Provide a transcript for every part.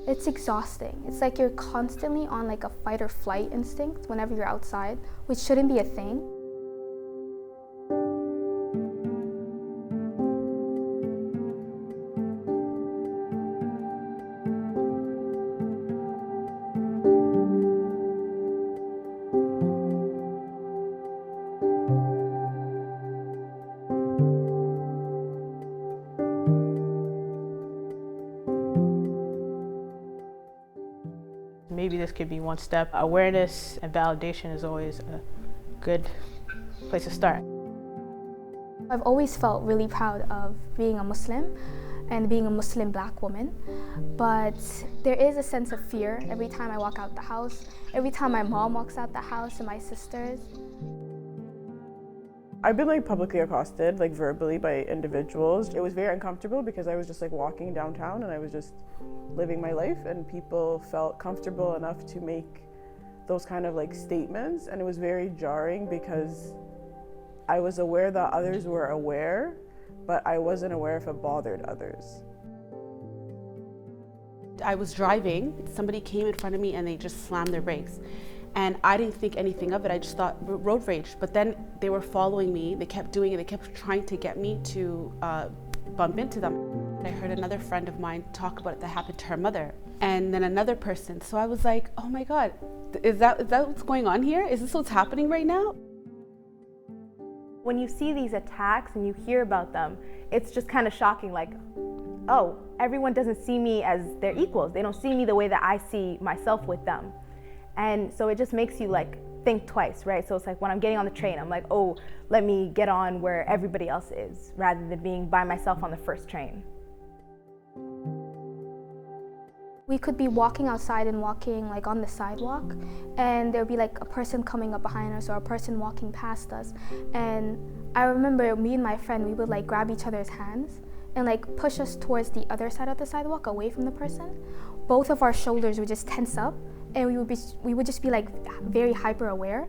It's exhausting. It's like you're constantly on like a fight or flight instinct whenever you're outside, which shouldn't be a thing. Maybe this could be one step. Awareness and validation is always a good place to start. I've always felt really proud of being a Muslim and being a Muslim black woman, but there is a sense of fear every time I walk out the house, every time my mom walks out the house and my sisters. I've been like publicly accosted, like verbally by individuals. It was very uncomfortable because I was just like walking downtown and I was just living my life, and people felt comfortable enough to make those kind of like statements, and it was very jarring because I was aware that others were aware, but I wasn't aware if it bothered others. I was driving, somebody came in front of me and they just slammed their brakes. And I didn't think anything of it, I just thought road rage. But then they were following me, they kept doing it, they kept trying to get me to bump into them. And I heard another friend of mine talk about it that happened to her mother. And then another person, so I was like, oh my God, is that what's going on here? Is this what's happening right now? When you see these attacks and you hear about them, it's just kind of shocking, like, oh, everyone doesn't see me as their equals. They don't see me the way that I see myself with them. And so it just makes you like think twice, right? So it's like when I'm getting on the train, I'm like, oh, let me get on where everybody else is, rather than being by myself on the first train. We could be walking outside and walking like on the sidewalk, and there'd be like a person coming up behind us or a person walking past us. And I remember me and my friend, we would like grab each other's hands and like push us towards the other side of the sidewalk, away from the person. Both of our shoulders would just tense up, and we would just be like very hyper aware.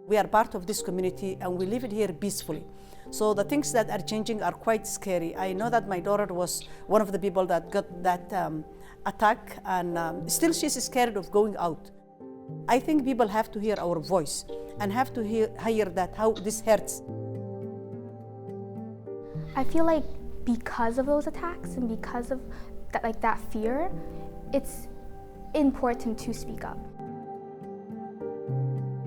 We are part of this community and we live here peacefully. So the things that are changing are quite scary. I know that my daughter was one of the people that got that attack, and still she's scared of going out. I think people have to hear our voice and have to hear that how this hurts. I feel like because of those attacks and because of that fear, it's important to speak up.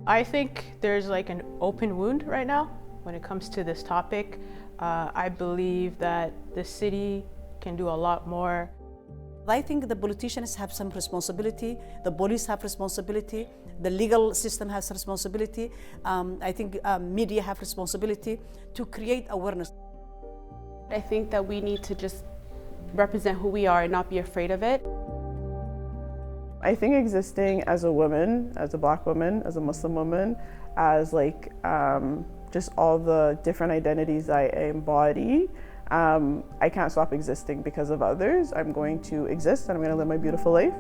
I think there's like an open wound right now when it comes to this topic. I believe that the city can do a lot more. I think the politicians have some responsibility, the police have responsibility, the legal system has responsibility. I think media have responsibility to create awareness. I think that we need to just represent who we are and not be afraid of it. I think existing as a woman, as a black woman, as a Muslim woman, as like just all the different identities I embody, I can't stop existing because of others. I'm going to exist and I'm going to live my beautiful life.